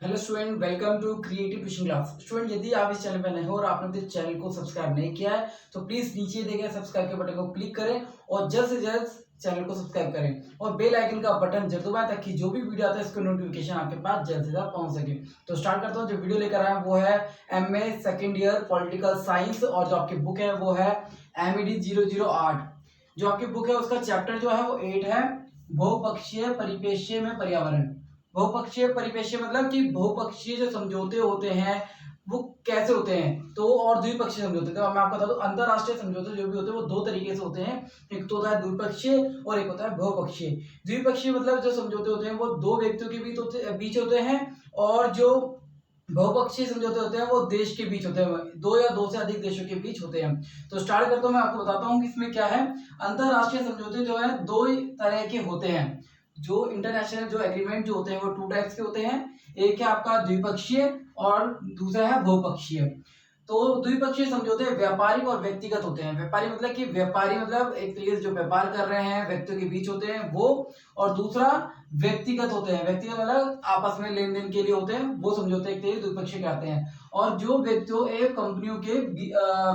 Hello student, welcome to creative fishing class. Student, यदि आप इस चैनल पर नए हो और आपने इस चैनल को सब्सक्राइब नहीं किया है तो प्लीज नीचे दिए गए सब्सक्राइब के बटन को क्लिक करें और जल्द से जल्द चैनल को सब्सक्राइब करें और बेल आइकन का बटन जरूर दबाएं ताकि जो भी वीडियो आता है इसका नोटिफिकेशन आपके पास जल्द से जल्द पहुंच सके। तो स्टार्ट करता हूं। जो वीडियो लेकर आया वो है MA second year political science और जो आपकी बुक है वो है MED 008। जो आपकी बुक है उसका चैप्टर जो है वो 8 है, बहुपक्षीय परिप्रेक्ष्य में पर्यावरण। बहुपक्षीय परिप्रेक्ष्य मतलब कि बहुपक्षीय जो समझौते होते हैं वो कैसे होते हैं, तो और द्विपक्षीय समझौते। तो मैं आपको बता दूं, अंतरराष्ट्रीय समझौते जो भी होते हैं वो दो तरीके से होते हैं। एक तो होता है द्विपक्षीय और एक होता है बहुपक्षीय। द्विपक्षीय मतलब जो समझौते होते हैं वो दो व्यक्तियों के बीच होते हैं और जो बहुपक्षीय समझौते होते हैं वो देश के बीच होते हैं, दो या दो से अधिक देशों के बीच होते हैं। तो स्टार्ट करता हूं, मैं आपको बताता हूं कि इसमें क्या है। अंतरराष्ट्रीय समझौते जो है दो तरह के होते हैं। जो इंटरनेशनल जो एग्रीमेंट जो होते हैं वो टू टाइप्स के होते हैं। एक है आपका द्विपक्षीय और दूसरा है बहुपक्षीय। तो द्विपक्षीय समझौते व्यापारिक और व्यक्तिगत होते हैं। व्यापारी मतलब कि व्यापारी मतलब एक तरीके से जो व्यापार कर रहे हैं व्यक्तियों के बीच होते हैं वो, और दूसरा व्यक्तिगत होते हैं। व्यक्तिगत मतलब आपस में लेन देन के लिए होते हैं, वो समझौते एक तरीके द्विपक्षीय कहते हैं। और जो व्यक्तियों एवं कंपनियों के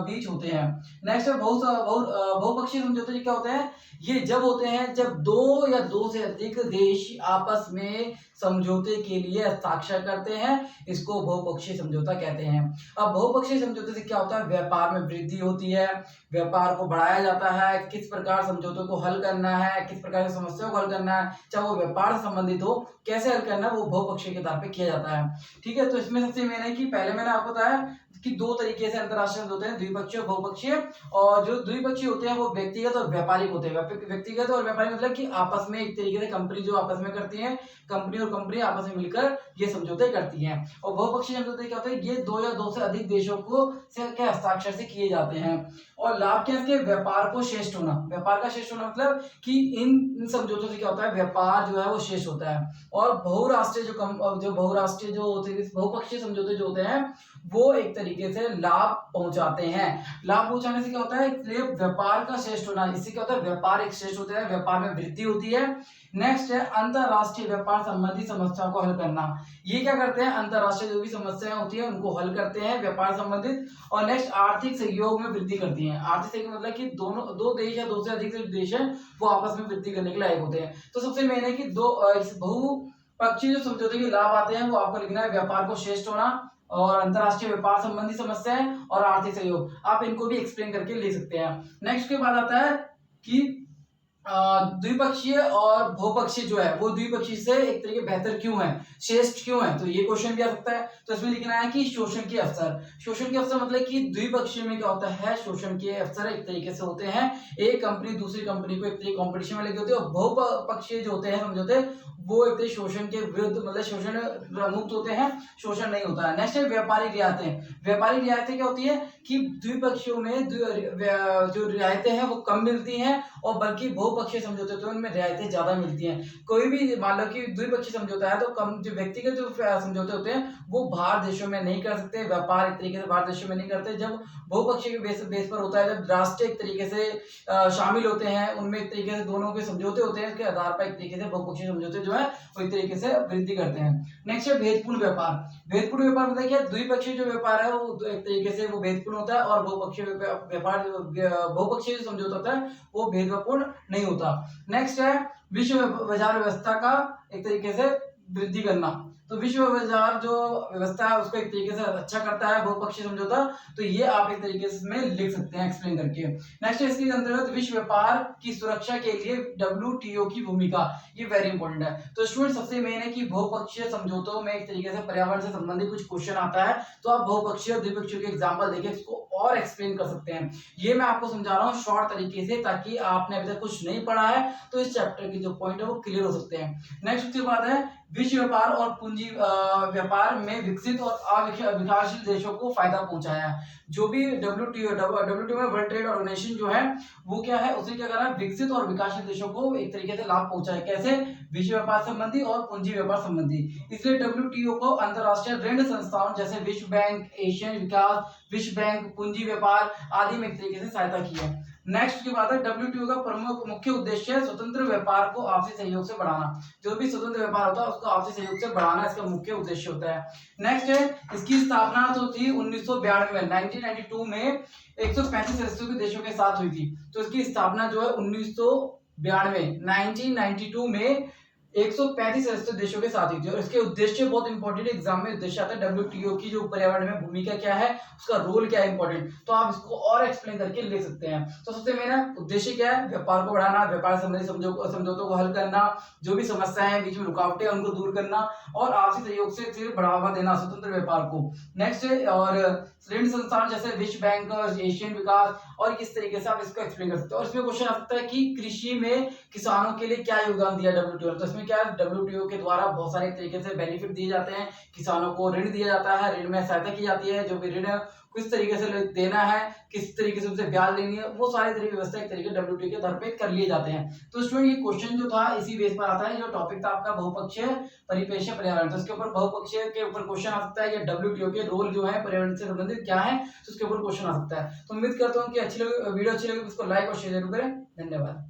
बीच होते हैं। नेक्स्ट है बहुपक्षीय समझौते क्या होते हैं। ये जब होते हैं जब दो या दो से अधिक देश आपस में समझौते के लिए हस्ताक्षर करते हैं, इसको बहुपक्षीय समझौता कहते हैं। अब बहुपक्षीय समझौते से क्या होता है, व्यापार में वृद्धि होती है, व्यापार को बढ़ाया जाता है, किस प्रकार समझौतों को हल करना है, किस प्रकार की समस्याओं को हल करना है, चाहे वो व्यापार से संबंधित हो, कैसे हल करना है वो बहुपक्षीय के तौर पे किया जाता है। ठीक है, तो इसमें सबसे मेन है कि पहले मैंने आपको बताया कि दो तरीके से अंतरराष्ट्रीय होते हैं, द्विपक्षीय और बहुपक्षीय। और जो द्विपक्षीय होते हैं वो व्यक्तिगत और व्यापारिक होते हैं। व्यक्तिगत और व्यापारिक मतलब कि आपस में एक तरीके से कंपनी जो आपस में करती है, कंपनी और कंपनी आपस में मिलकर ये समझौते करती हैं। और बहुपक्षीय समझौते क्या होते हैं, ये दो या दो से अधिक देशों को के हस्ताक्षर से किए जाते हैं। और लाभ क्या है, व्यापार को श्रेष्ठ होना। व्यापार का श्रेष्ठ होना मतलब कि इन समझौतों से क्या होता है, व्यापार जो है वो श्रेष्ठ होता है। और बहुराष्ट्रीय बहुराष्ट्रीय जो होते हैं, बहुपक्षीय समझौते जो होते हैं वो एक तरीके से लाभ पहुंचाते हैं। लाभ पहुंचाने से क्या होता है, इसलिए व्यापार का श्रेष्ठ होना, इससे क्या होता है, व्यापार एक श्रेष्ठ होता है, व्यापार में वृद्धि होती है। नेक्स्ट है अंतरराष्ट्रीय व्यापार संबंधी समस्याओं को हल करना। ये क्या करते हैं, अंतरराष्ट्रीय जो भी समस्याएं होती है उनको हल करते हैं व्यापार संबंधित। और नेक्स्ट आर्थिक सहयोग में वृद्धि करती हैं। आर्थिक सहयोग मतलब कि दोनों दो देश या दो से अधिक देश हैं वो आपस में वृद्धि करने के लायक होते हैं। तो सबसे मेन है कि बहुपक्षीय जो समझौते के लाभ आते हैं वो आपको लिखना है, व्यापार को श्रेष्ठ होना और अंतरराष्ट्रीय व्यापार संबंधी समस्याएं और आर्थिक सहयोग। आप इनको भी एक्सप्लेन करके ले सकते हैं। नेक्स्ट के बाद आता है कि द्विपक्षीय और बहुपक्षीय जो है वो द्विपक्षीय से एक तरीके बेहतर क्यों है, श्रेष्ठ क्यों है, तो ये क्वेश्चन भी आ सकता है। तो इसमें लिखना है कि शोषण के अवसर। शोषण के अवसर मतलब कि द्विपक्षीय में क्या होता है, शोषण के अवसर एक तरीके से होते हैं, एक कंपनी दूसरी कंपनी को एक तरीके कॉम्पिटिशन में लेके होती है। और बहुपक्षीय जो होते हैं समझौते वो एक तरीके शोषण के विरुद्ध मतलब शोषण मुक्त होते हैं, शोषण नहीं होता है। नेक्स्ट है व्यापारिक रियायतें। व्यापारिक रियायतें क्या होती है कि द्विपक्षीयों में जो रियायतें हैं वो कम मिलती हैं और बल्कि बहुपक्षीय समझौते होते हैं उनमें रियायतें ज्यादा मिलती हैं। कोई भी मान लो कि द्विपक्षीय समझौता है तो कम जो व्यक्तिगत जो समझौते होते हैं वो बाहर देशों में नहीं कर सकते, व्यापार एक तरीके से बाहर देशों में नहीं करते। जब बहुपक्षीय के बेस पर होता है, जब राष्ट्र एक तरीके से शामिल होते हैं उनमें एक तरीके से दोनों के समझौते होते हैं, इसके आधार पर एक तरीके से बहुपक्षीय समझौते जो है वो एक तरीके से वृद्धि करते हैं। नेक्स्ट है भेदपूर्ण व्यापार। भेदपूर्ण व्यापार मतलब क्या, द्विपक्षीय जो व्यापार है वो एक तरीके से वो भेदपूर्ण होता है और बहुपक्षीय व्यापार बहुपक्षीय जो समझौता होता है वो भेदपूर्ण नहीं होता। नेक्स्ट है विश्व बाजार व्यवस्था का एक तरीके से वृद्धि करना। तो विश्व बाजार जो व्यवस्था है उसको एक तरीके से अच्छा करता है बहुपक्षीय समझौता। तो ये आप एक तरीके से इसमें लिख सकते हैं एक्सप्लेन करके। नेक्स्ट इसके अंतर्गत विश्व व्यापार की सुरक्षा के लिए WTO की भूमिका, ये वेरी इंपॉर्टेंट है। तो स्टूडेंट सबसे मेन है कि बहुपक्षीय समझौतों में एक तरीके से पर्यावरण से संबंधित कुछ क्वेश्चन आता है तो आप बहुपक्षीय और द्विपक्षीय के एग्जाम्पल देके इसको और एक्सप्लेन कर सकते हैं। ये मैं आपको समझा रहा हूँ शॉर्ट तरीके से ताकि आपने अभी तक कुछ नहीं पढ़ा है तो इस चैप्टर के जो पॉइंट है वो क्लियर हो सकते हैं। नेक्स्ट उसके बाद है विश्व व्यापार और पूंजी व्यापार में विकसित और अविकासशील देशों को फायदा पहुंचाया है। जो भी WTO में वर्ल्ड ट्रेड ऑर्गेनाइजेशन जो है वो क्या है, उसे क्या करना है, विकसित और विकासशील देशों को एक तरीके से लाभ पहुंचाए। कैसे, विश्व व्यापार संबंधी और पूंजी व्यापार संबंधी। इसलिए WTO को अंतरराष्ट्रीय ऋण संस्थाओं जैसे विश्व बैंक, एशियन विकास, विश्व बैंक, पूंजी व्यापार आदि में एक तरीके से सहायता की है। नेक्स्ट की बात है, डब्ल्यूटीओ का प्रमुख मुख्य उद्देश्य है स्वतंत्र व्यापार को आपसी सहयोग से बढ़ाना। जो भी स्वतंत्र व्यापार होता है उसको आपसी सहयोग से बढ़ाना इसका मुख्य उद्देश्य होता है। नेक्स्ट है, इसकी स्थापना तो थी 1992 में, 1992 में 135 सदस्यों के देशों के साथ हुई थी। तो इसकी स्थापना जो है 1992 में 135 सदस्य देशों के साथ हुई थी। और इसके उद्देश्य बहुत इंपॉर्टेंट एग्जाम में उद्देश्य आता है, डब्ल्यूटीओ की जो पर्यावरण में भूमिका क्या है, उसका रोल क्या है इंपॉर्टेंट, तो आप इसको और एक्सप्लेन करके ले सकते हैं। तो सबसे मेरा उद्देश्य क्या है, व्यापार को बढ़ाना, व्यापार संबंधी समझौतों को हल करना, जो भी समस्याएं हैं बीच में रुकावटें उनको दूर करना और आपसी सहयोग से फिर बढ़ावा देना स्वतंत्र व्यापार को। नेक्स्ट है, और ऋण संस्थान जैसे विश्व बैंक और एशियन विकास, और किस तरीके से आप इसको एक्सप्लेन कर सकते हो। और इसमें क्वेश्चन आ सकता है कि कृषि में किसानों के लिए क्या योगदान दिया डब्ल्यूटीओ ने। तो इसमें क्या है, डब्ल्यूटीओ के द्वारा बहुत सारे तरीके से बेनिफिट दिए जाते हैं, किसानों को ऋण दिया जाता है, ऋण में सहायता की जाती है, जो भी ऋण किस तरीके से देना है, किस तरीके से उनसे ब्याज लेनी है, वो सारे तरीके व्यवस्था एक तरीके डब्ल्यूटीओ के आधार पे कर लिए जाते हैं। तो स्टूडेंट ये क्वेश्चन जो था इसी बेस पर आता है, जो टॉपिक था आपका बहुपक्षीय परिपेक्ष्य पर्यावरण, तो इसके ऊपर बहुपक्षीय के ऊपर क्वेश्चन आ सकता है कि डब्ल्यूटीओ के रोल जो है पर्यावरण से संबंधित क्या है, तो उसके ऊपर क्वेश्चन आ सकता है। तो उम्मीद करता हूँ कि वीडियो अच्छी लगी तो इसको लाइक और शेयर जरूर करें। धन्यवाद।